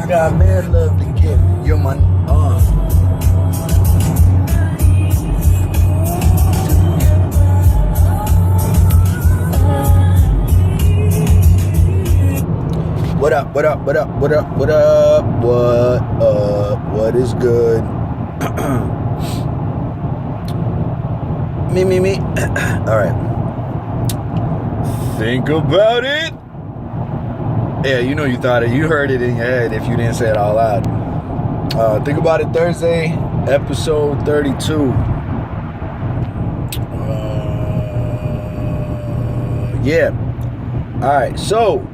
got mad love to give. You're my What up, what up, what up, what up, what up, what is good? me. Alright. Think about it. Yeah, you know you thought it. You heard it in your head if you didn't say it out loud. Think about it Thursday, episode 32. Yeah. Alright, so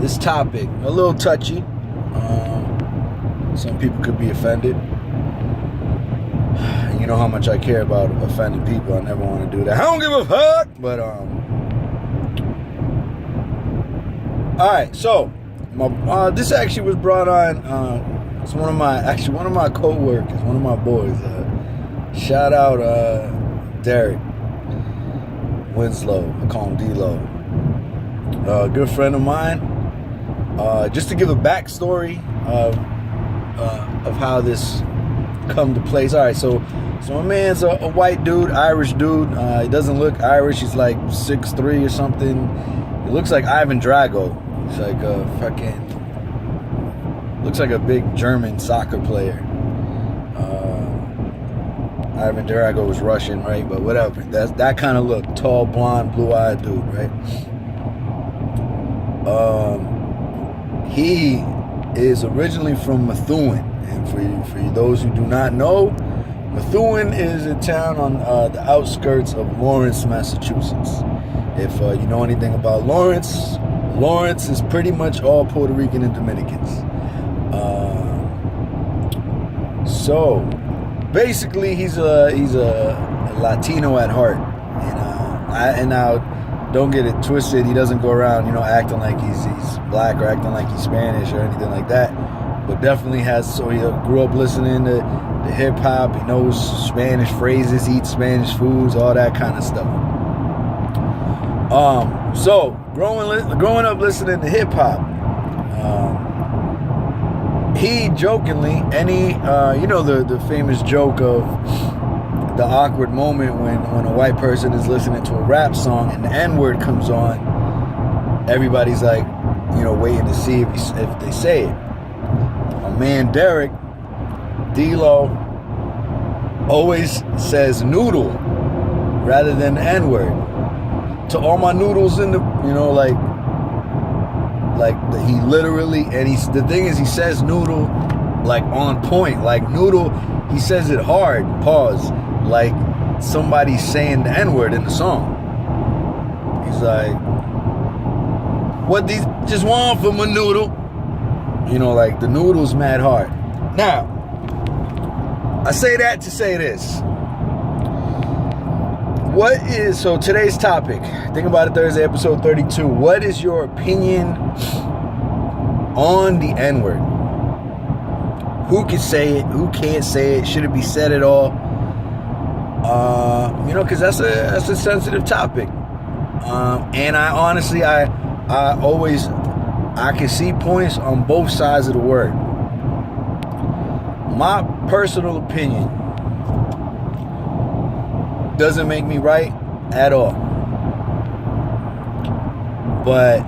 this topic, a little touchy. Some people could be offended. You know how much I care about offending people. I never want to do that. I don't give a fuck. But all right. So this actually was brought on. It's one of my coworkers, one of my boys. Shout out Derek Winslow. I call him D-Lo. Good friend of mine. Just to give a backstory of how this come to place. All right, so my man's a white dude, Irish dude. He doesn't look Irish. He's like 6'3" or something. He looks like Ivan Drago. He's like a looks like a big German soccer player. Ivan Drago was Russian, right? But whatever. That's that kind of look. Tall, blonde, blue-eyed dude, right? He is originally from Methuen, and for those who do not know, Methuen is a town on the outskirts of Lawrence, Massachusetts. If you know anything about Lawrence is pretty much all Puerto Rican and Dominicans. So basically, he's a Latino at heart, and now. Don't get it twisted. He doesn't go around, acting like he's black or acting like he's Spanish or anything like that. But definitely so he grew up listening to hip hop. He knows Spanish phrases, eats Spanish foods, all that kind of stuff. So growing up listening to hip hop, he jokingly, the famous joke of the awkward moment when a white person is listening to a rap song and the N-word comes on, everybody's like, waiting to see if they say it. My man Derek, D-Lo, always says noodle rather than the N-word. To all my noodles in the, he literally, and the thing is, he says noodle like on point, like noodle, he says it hard, pause, like somebody's saying the N-word in the song. He's like, what these just want from a noodle? Like the noodle's mad hard. Now, I say that to say this. So today's topic, think about it Thursday, episode 32. What is your opinion on the N-word? Who can say it? Who can't say it? Should it be said at all? Because that's a sensitive topic. And I honestly, I can see points on both sides of the word. My personal opinion doesn't make me right at all. But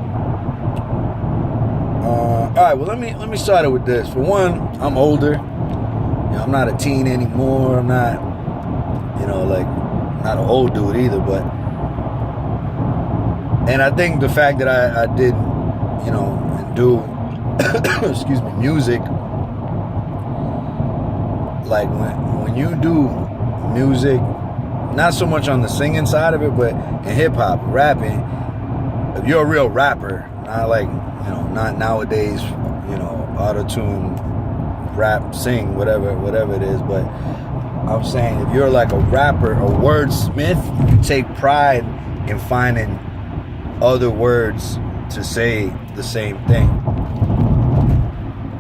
all right, well let me start it with this. For one, I'm older. I'm not a teen anymore. I'm not, not an old dude either. But and I think the fact that I did, and do, excuse me, music. Like when you do music, not so much on the singing side of it, but in hip hop, rapping, if you're a real rapper, not like, not nowadays, auto-tune, rap, sing, whatever it is, but I'm saying if you're like a rapper, a wordsmith, you take pride in finding other words to say the same thing.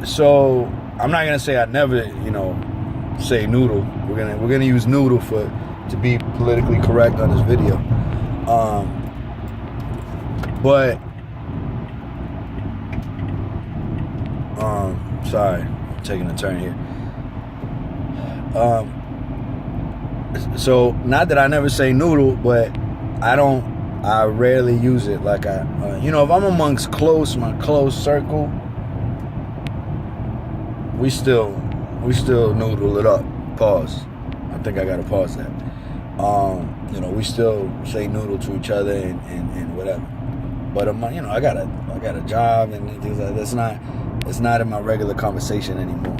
So I'm not gonna say I never, say noodle. We're gonna use noodle to be politically correct on this video. But Sorry, I'm taking a turn here. So not that I never say noodle, but I rarely use it. Like if I'm amongst my close circle, we still noodle it up. Pause. I think I gotta pause that. We still say noodle to each other and whatever. But I got a job and things like that. It's not in my regular conversation anymore.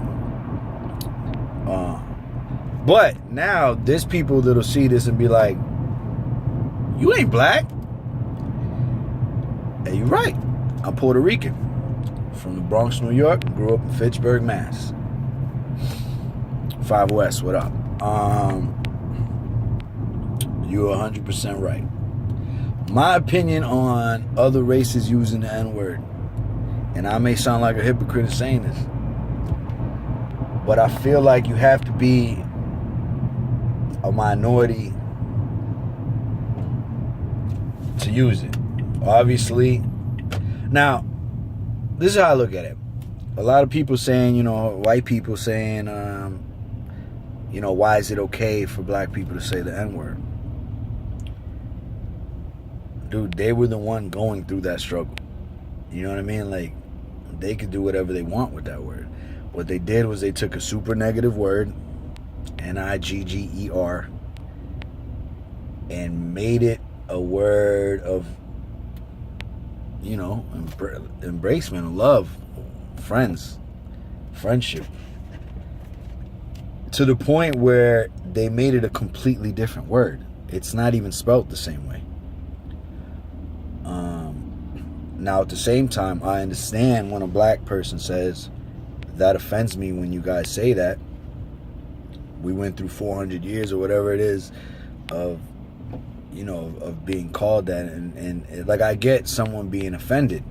But now there's people that'll see this and be like, "You ain't black." Hey, you're right. I'm Puerto Rican, from the Bronx, New York. Grew up in Fitchburg, Mass. 5 West. What up? You're 100% right. My opinion on other races using the N-word, and I may sound like a hypocrite in saying this, but I feel like you have to be a minority to use it. Obviously. Now, this is how I look at it. A lot of people saying, white people saying, why is it okay for black people to say the N-word? Dude, they were the one going through that struggle. You know what I mean? Like, they could do whatever they want with that word. What they did was they took a super negative word, Nigger, and made it a word of, embracement of love, friendship. To the point where they made it a completely different word. It's not even spelled the same way. Now, at the same time, I understand when a black person says, that offends me when you guys say that. We went through 400 years or whatever it is of being called that. And like, I get someone being offended.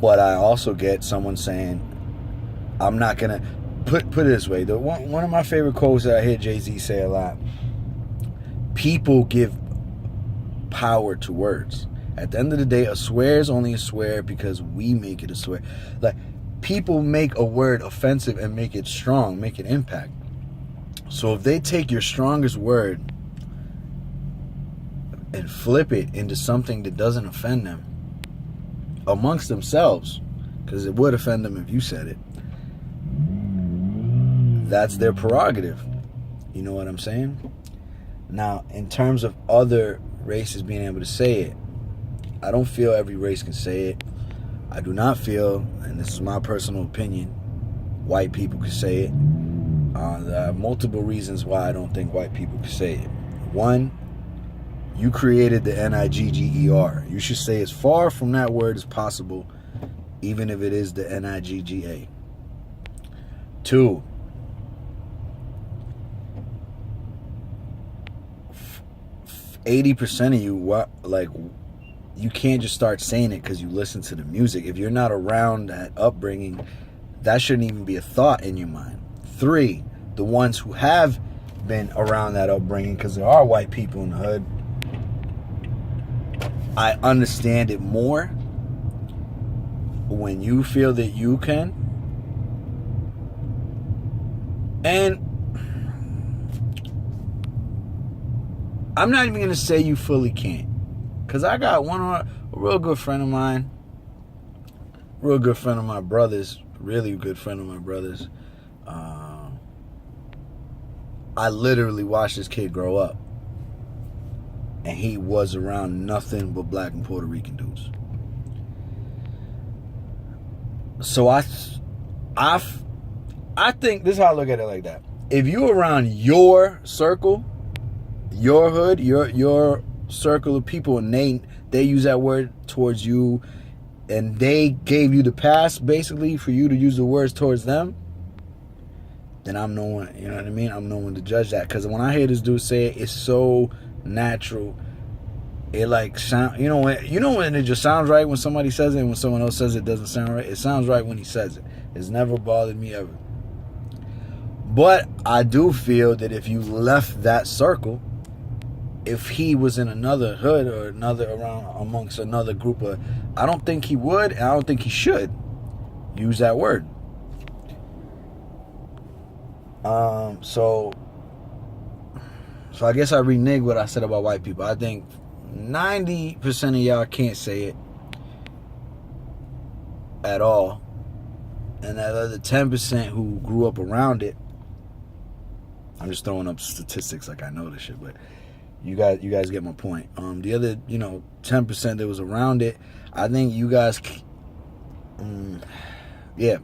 But I also get someone saying, I'm not going to... Put it this way. One of my favorite quotes that I hear Jay-Z say a lot. People give power to words. At the end of the day, a swear is only a swear because we make it a swear. Like, people make a word offensive and make it strong, make it impact. So if they take your strongest word and flip it into something that doesn't offend them amongst themselves, because it would offend them if you said it, that's their prerogative. You know what I'm saying? Now, in terms of other races being able to say it, I don't feel every race can say it. I do not feel, and this is my personal opinion, white people can say it. There are multiple reasons why I don't think white people can say it. One, you created the Nigger. You should stay as far from that word as possible, even if it is the Nigga. Two, 80% of you, you can't just start saying it because you listen to the music. If you're not around that upbringing, that shouldn't even be a thought in your mind. 3, the ones who have been around that upbringing, because there are white people in the hood, I understand it more when you feel that you can. And I'm not even going to say you fully can't. Because I got a real good friend of mine, real good friend of my brother's, really good friend of my brother's. I literally watched this kid grow up. And he was around nothing but black and Puerto Rican dudes. So I think, this is how I look at it like that. If you're around your circle, your hood, your circle of people, and they use that word towards you, and they gave you the pass basically for you to use the words towards them, then I'm no one, you know what I mean? I'm no one to judge that. Because when I hear this dude say it, it's so natural. It like sound, when it just sounds right when somebody says it, and when someone else says it doesn't sound right. It sounds right when he says it. It's never bothered me ever. But I do feel that if you left that circle, if he was in another hood or another around amongst another group of, I don't think he would, and I don't think he should use that word. So I guess I renege what I said about white people. I think 90% of y'all can't say it at all, and that other 10% who grew up around it. I'm just throwing up statistics like I know this shit, but you guys get my point. The other 10% that was around it, I think you guys, yeah.